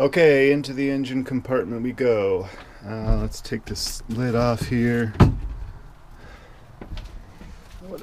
Okay, into the engine compartment we go. Let's take this lid off here. What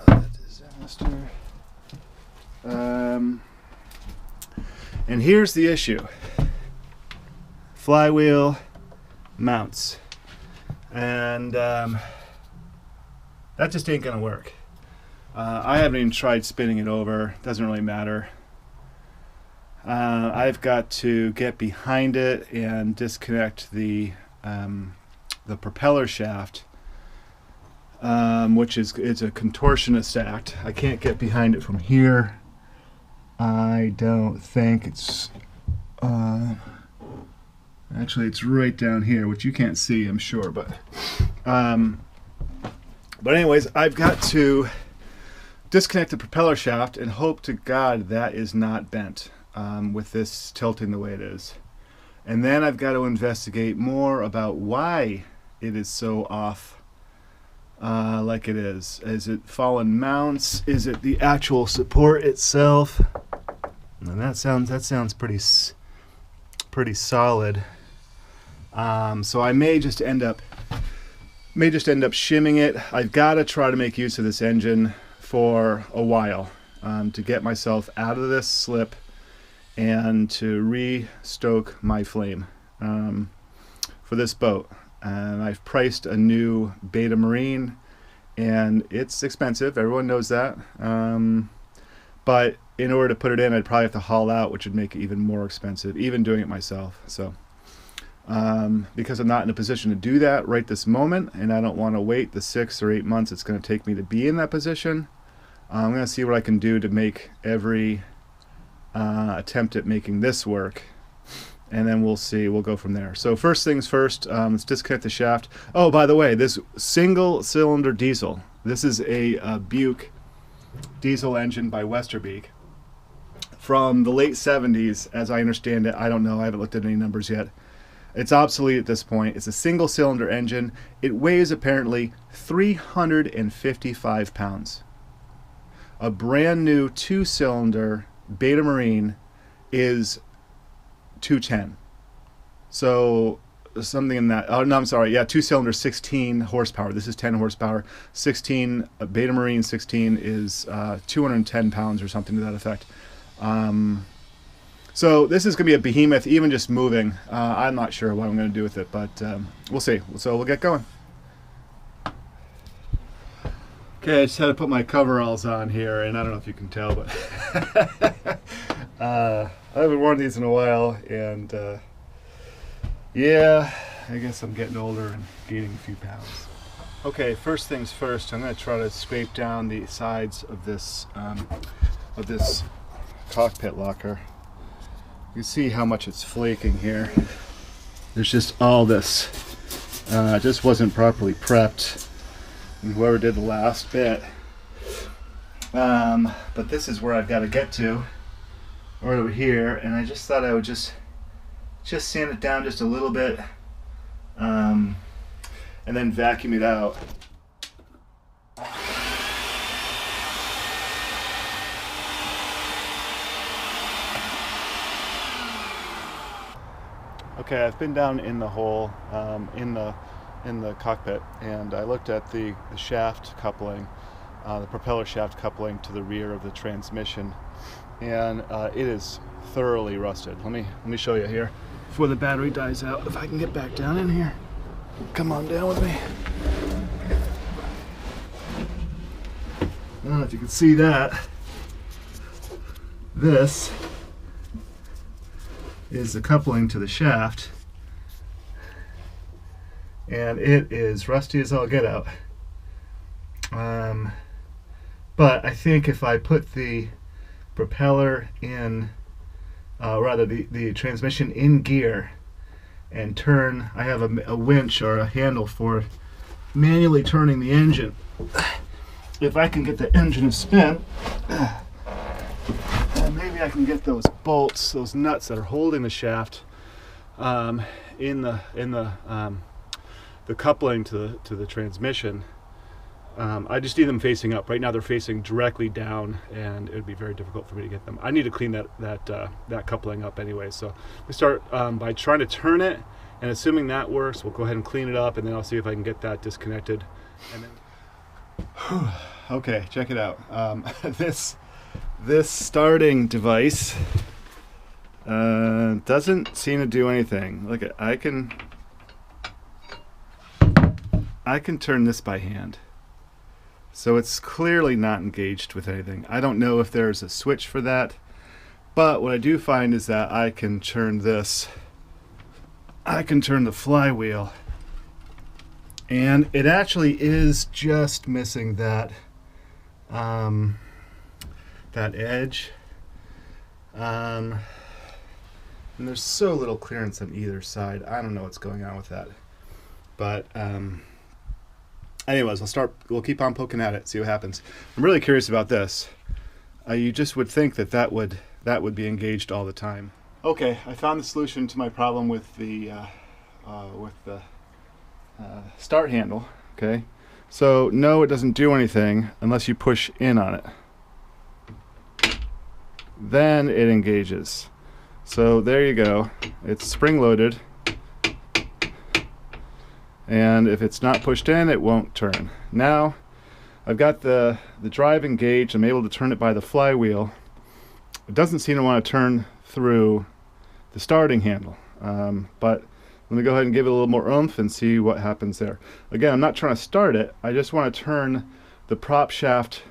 a disaster. And here's the issue. Flywheel mounts. And that just ain't gonna work. I haven't even tried spinning it over. Doesn't really matter. I've got to get behind it and disconnect the propeller shaft, which is a contortionist act. I can't get behind it from here. I don't think it's actually it's right down here, which you can't see, I'm sure, but anyways, I've got to disconnect the propeller shaft and hope to God that is not bent with this tilting the way it is. And then I've got to investigate more about why it is so off like it is. Is it fallen mounts? Is it the actual support itself? And that sounds pretty solid. So I may just end up shimming it. I've got to try to make use of this engine for a while to get myself out of this slip and to re-stoke my flame for this boat. And I've priced a new Beta Marine, and it's expensive. Everyone knows that. But in order to put it in, I'd probably have to haul out, which would make it even more expensive, even doing it myself. So because I'm not in a position to do that right this moment, and I don't want to wait the 6 or 8 months it's going to take me to be in that position, I'm going to see what I can do to make every attempt at making this work, and then we'll see. We'll go from there. So first things first, let's disconnect the shaft. Oh, by the way, this single cylinder diesel, this is a Bukh diesel engine by Westerbeke from the late 70s, as I understand it. I don't know, I haven't looked at any numbers yet. It's obsolete at this point. It's a single cylinder engine. It weighs apparently 355 pounds. A brand new 2-cylinder Beta Marine is 210. So something in that. Oh no, I'm sorry. Yeah, 2-cylinder, 16 horsepower. This is 10 horsepower. 16 Beta Marine 16 is 210 pounds or something to that effect. So this is going to be a behemoth, even just moving. I'm not sure what I'm going to do with it, but we'll see. So we'll get going. Okay, I just had to put my coveralls on here, and I don't know if you can tell, but I haven't worn these in a while, and yeah, I guess I'm getting older and gaining a few pounds. Okay, first things first, I'm going to try to scrape down the sides of this cockpit locker. You can see how much it's flaking here. There's just all this. It just wasn't properly prepped. And whoever did the last bit. But this is where I've got to get to, right over here. And I just thought I would just sand it down just a little bit, and then vacuum it out. Okay, I've been down in the hole, in the cockpit, and I looked at the shaft coupling, the propeller shaft coupling to the rear of the transmission, and it is thoroughly rusted. Let me show you here before the battery dies out. If I can get back down in here, come on down with me. I don't know if you can see that. This is the coupling to the shaft, and it is rusty as all get out. But I think if I put the propeller in, rather the transmission in gear, and turn, I have a winch or a handle for manually turning the engine. If I can get the engine to spin, maybe I can get those bolts, those nuts that are holding the shaft, in the coupling to the transmission, I just need them facing up. Right now they're facing directly down, and it would be very difficult for me to get them. I need to clean that coupling up anyway. So we start by trying to turn it, and assuming that works, we'll go ahead and clean it up, and then I'll see if I can get that disconnected. And then okay, check it out. This starting device doesn't seem to do anything. Look, I can turn this by hand. So it's clearly not engaged with anything. I don't know if there's a switch for that, but what I do find is that I can turn this. I can turn the flywheel, and it actually is just missing that that edge. And there's so little clearance on either side. I don't know what's going on with that, but anyways, we'll keep on poking at it, see what happens. I'm really curious about this. You just would think that would be engaged all the time. Okay, I found the solution to my problem with the start handle. Okay, so no, it doesn't do anything unless you push in on it. Then it engages. So there you go. It's spring-loaded. And if it's not pushed in, it won't turn. Now, I've got the drive engaged. I'm able to turn it by the flywheel. It doesn't seem to want to turn through the starting handle. But let me go ahead and give it a little more oomph and see what happens there. Again, I'm not trying to start it. I just want to turn the prop shaft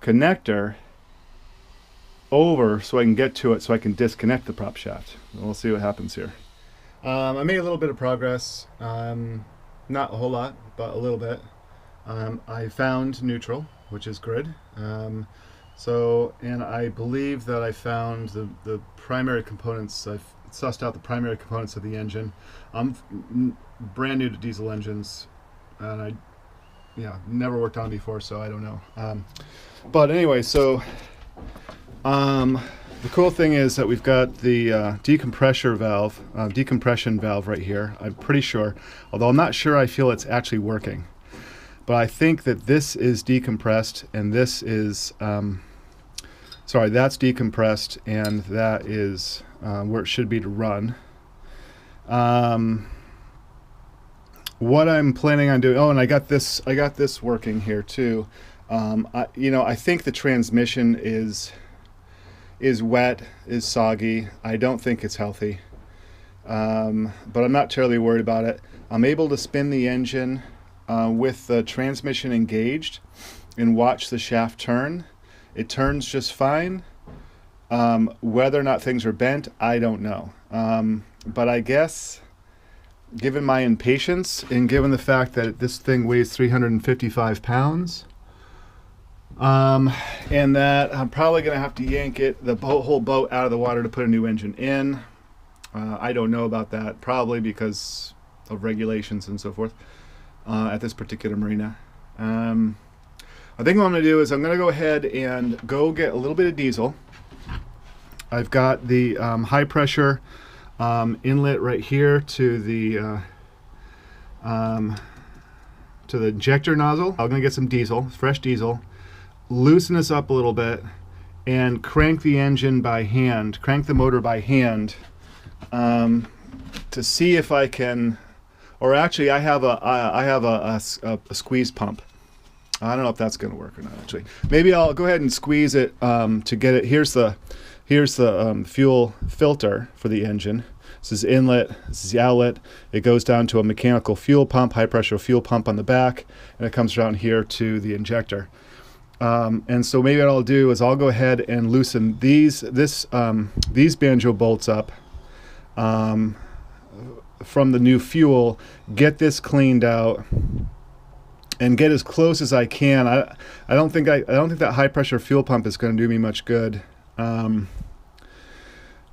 connector over so I can get to it so I can disconnect the prop shaft. We'll see what happens here. I made a little bit of progress, not a whole lot, but a little bit. I found neutral, which is good. And I believe that I found the primary components. I've sussed out the primary components of the engine. I'm brand new to diesel engines, and I never worked on them before, so I don't know. But anyway, so the cool thing is that we've got the decompression valve right here. I'm pretty sure, although I'm not sure I feel it's actually working. But I think that this is decompressed, and this is, that's decompressed, and that is where it should be to run. What I'm planning on doing, and I got this working here too. I think the transmission is wet, is soggy. I don't think it's healthy, but I'm not terribly worried about it. I'm able to spin the engine with the transmission engaged and watch the shaft turn. It turns just fine. Whether or not things are bent, I don't know. But I guess, given my impatience and given the fact that this thing weighs 355 pounds, and that I'm probably going to have to yank the whole boat out of the water to put a new engine in. I don't know about that, probably because of regulations and so forth at this particular marina. I think what I'm going to do is I'm going to go ahead and go get a little bit of diesel. I've got the high pressure inlet right here to the injector nozzle. I'm going to get some diesel, fresh diesel, loosen this up a little bit, and crank the engine by hand, crank the motor by hand, to see if I can, or actually I have a squeeze pump. I don't know if that's going to work or not, actually. Maybe I'll go ahead and squeeze it to get it. Here's the fuel filter for the engine. This is inlet, this is the outlet. It goes down to a mechanical fuel pump, high pressure fuel pump on the back, and it comes down here to the injector. And so maybe what I'll do is I'll go ahead and loosen these banjo bolts up from the new fuel, get this cleaned out, and get as close as I can. I don't think that high pressure fuel pump is going to do me much good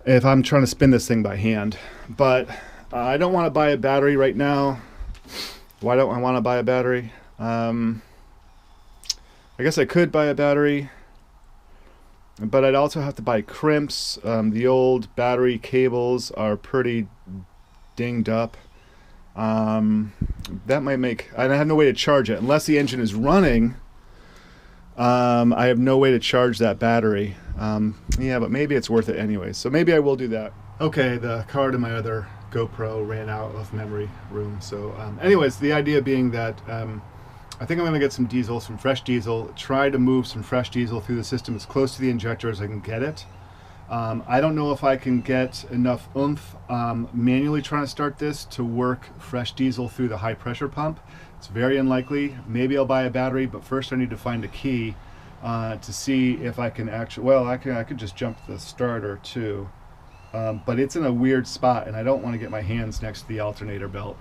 if I'm trying to spin this thing by hand. But I don't want to buy a battery right now. Why don't I want to buy a battery? I guess I could buy a battery, but I'd also have to buy crimps. The old battery cables are pretty dinged up, That might make, I have no way to charge it unless the engine is running. I have no way to charge that battery. Yeah, but maybe it's worth it anyway, so maybe I will do that. Okay, the card in my other GoPro ran out of memory room, so anyways, the idea being that I think I'm going to get some diesel, some fresh diesel, try to move some fresh diesel through the system as close to the injector as I can get it. I don't know if I can get enough oomph manually trying to start this to work fresh diesel through the high pressure pump. It's very unlikely. Maybe I'll buy a battery, but first I need to find a key to see if I can actually, well, I could just jump the starter too. But it's in a weird spot and I don't want to get my hands next to the alternator belt.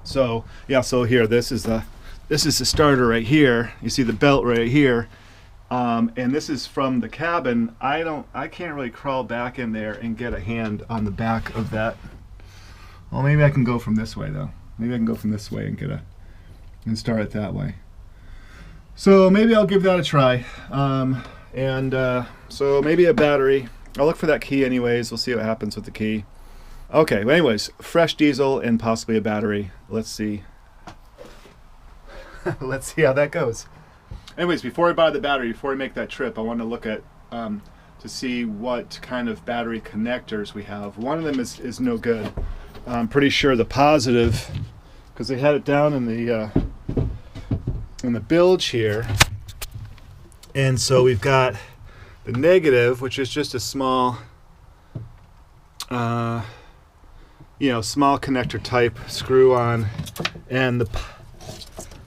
So yeah, so here, this is the starter right here. You see the belt right here. And this is from the cabin. I can't really crawl back in there and get a hand on the back of that. Well, maybe I can go from this way though. Maybe I can go from this way and start it that way. So maybe I'll give that a try. So maybe a battery. I'll look for that key anyways. We'll see what happens with the key. Okay, well, anyways, fresh diesel and possibly a battery. Let's see. Let's see how that goes. Anyways, before I buy the battery, before I make that trip, I want to look at to see what kind of battery connectors we have. One of them is no good. I'm pretty sure the positive, because they had it down in the bilge here, and so we've got the negative, which is just a small, small connector type screw-on, and the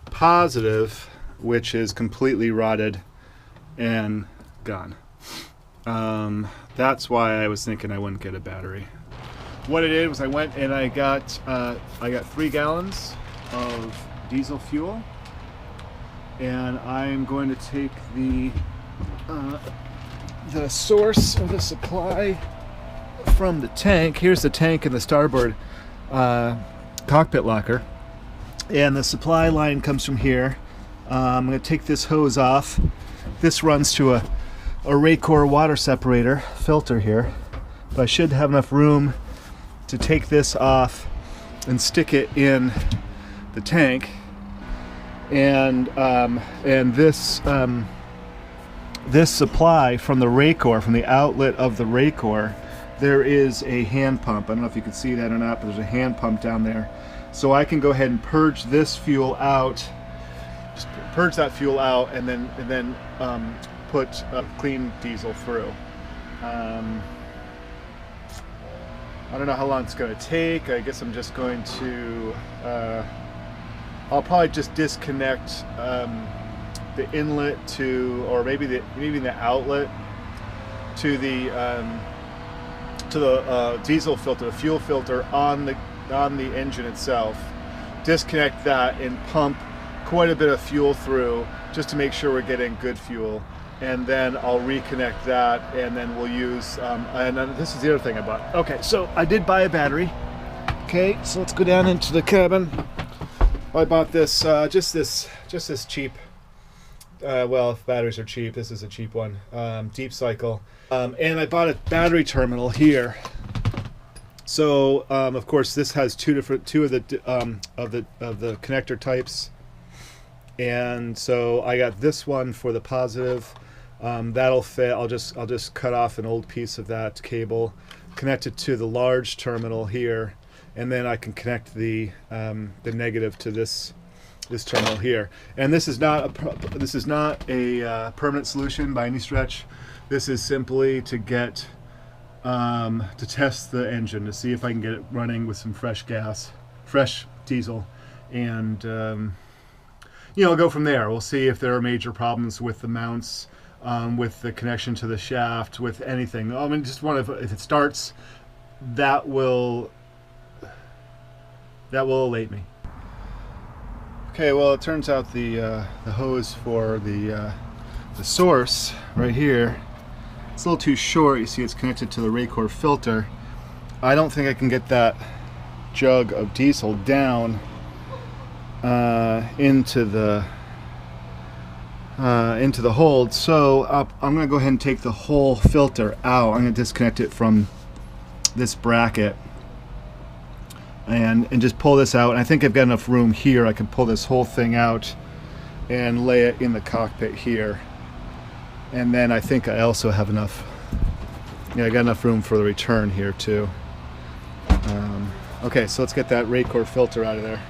positive, which is completely rotted and gone. That's why I was thinking I wouldn't get a battery. What I did was I went and I got 3 gallons of diesel fuel, and I'm going to take the source of the supply from the tank. Here's the tank in the starboard cockpit locker, and the supply line comes from here. I'm going to take this hose off. This runs to a Raycor water separator filter here, but I should have enough room to take this off and stick it in the tank. And this supply from the Raycor, from the outlet of the Raycor, there is a hand pump. I don't know if you can see that or not, but there's a hand pump down there. So I can go ahead and purge this fuel out. Just purge that fuel out, and then put clean diesel through. I don't know how long it's going to take. I guess I'm just going to. I'll probably just disconnect the inlet to, or maybe the outlet to the diesel filter, the fuel filter on the engine itself. Disconnect that and pump quite a bit of fuel through just to make sure we're getting good fuel, and then I'll reconnect that, and then we'll use and then this is the other thing I bought. Okay, so I did buy a battery. Okay, so let's go down into the cabin. I bought this just this cheap, well, if batteries are cheap, this is a cheap one, deep cycle, and I bought a battery terminal here. So of course this has two of the connector types. And so I got this one for the positive. That'll fit. I'll just cut off an old piece of that cable, connect it to the large terminal here, and then I can connect the negative to this terminal here. And this is not a permanent solution by any stretch. This is simply to get to test the engine, to see if I can get it running with some fresh diesel, and I'll go from there. We'll see if there are major problems with the mounts, with the connection to the shaft, with anything. I mean, just if it starts, that will elate me. Okay, well, it turns out the hose for the source right here, it's a little too short. You see, it's connected to the Raycor filter. I don't think I can get that jug of diesel down into the hold, so I'm going to go ahead and take the whole filter out. I'm going to disconnect it from this bracket, and just pull this out. And I think I've got enough room here. I can pull this whole thing out and lay it in the cockpit here. And then I think I also have enough, yeah, I got enough room for the return here too. Okay, so let's get that Raycor filter out of there.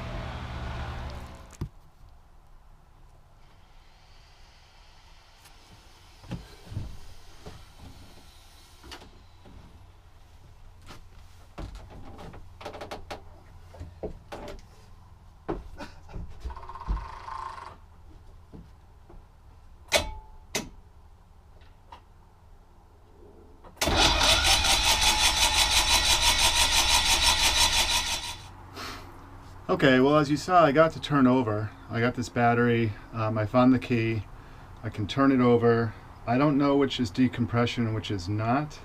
Okay, well, as you saw, I got to turn over. I got this battery, I found the key, I can turn it over. I don't know which is decompression and which is not,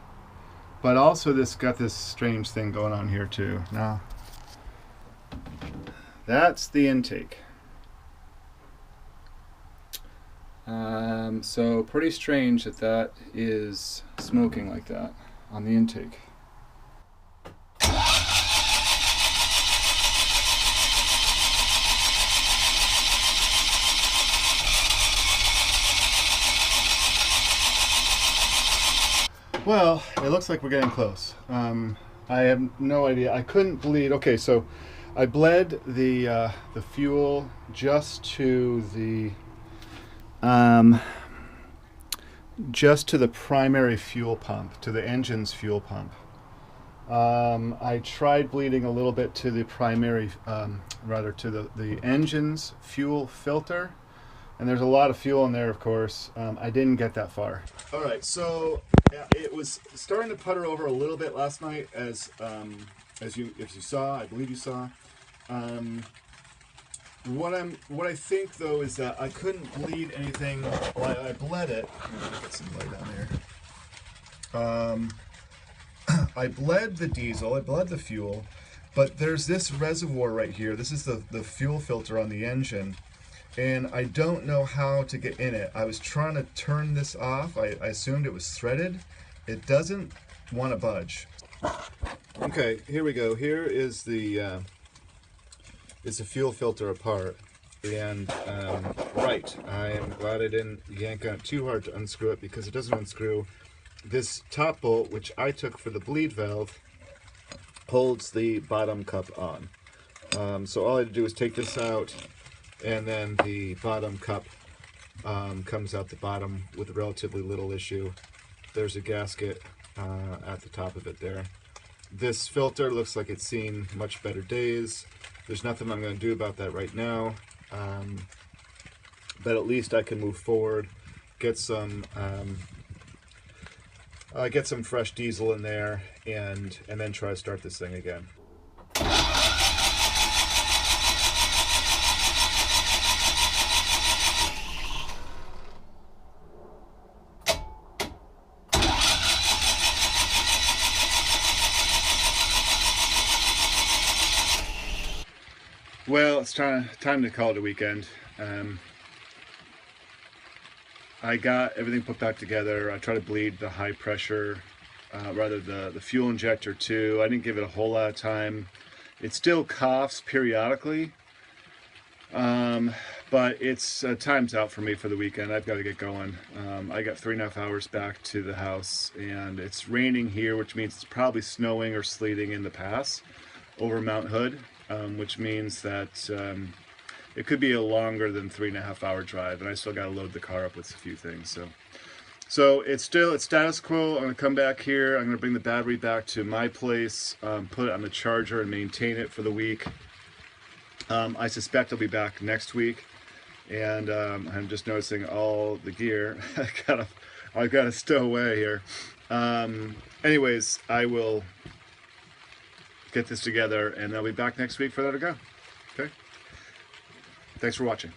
but also this got this strange thing going on here too. Now, that's the intake. So pretty strange that that is smoking like that on the intake. Well, it looks like we're getting close. I have no idea. I couldn't bleed. Okay, so I bled the fuel just to the primary fuel pump, to the engine's fuel pump. I tried bleeding a little bit to the primary, rather to the engine's fuel filter. And there's a lot of fuel in there, of course. I didn't get that far. All right, so it was starting to putter over a little bit last night, as you saw, I believe you saw. What I think though is that I couldn't bleed anything. Well, I bled it. Get some light on there. I bled the diesel. I bled the fuel, but there's this reservoir right here. This is the fuel filter on the engine. And I don't know how to get in it. I was trying to turn this off. I assumed it was threaded. It doesn't want to budge. Okay, here we go. Here is the fuel filter apart. And right, I am glad I didn't yank on it too hard to unscrew it, because it doesn't unscrew. This top bolt, which I took for the bleed valve, holds the bottom cup on. So all I had to do is take this out, and then the bottom cup comes out the bottom with relatively little issue. There's a gasket at the top of it there. This filter looks like it's seen much better days. There's nothing I'm going to do about that right now, but at least I can move forward, get some fresh diesel in there, and then try to start this thing again. Well, it's time to call it a weekend. I got everything put back together. I tried to bleed the high pressure, the fuel injector too. I didn't give it a whole lot of time. It still coughs periodically, but it's time's out for me for the weekend. I've got to get going. I got 3.5 hours back to the house, and it's raining here, which means it's probably snowing or sleeting in the pass over Mount Hood. Which means that it could be a longer than 3.5 hour drive, and I still got to load the car up with a few things. So it's status quo. I'm going to come back here. I'm going to bring the battery back to my place, put it on the charger, and maintain it for the week. I suspect I'll be back next week, and I'm just noticing all the gear I've got to stow away here. Anyways, I will get this together, and I'll be back next week for that to go. Okay? Thanks for watching.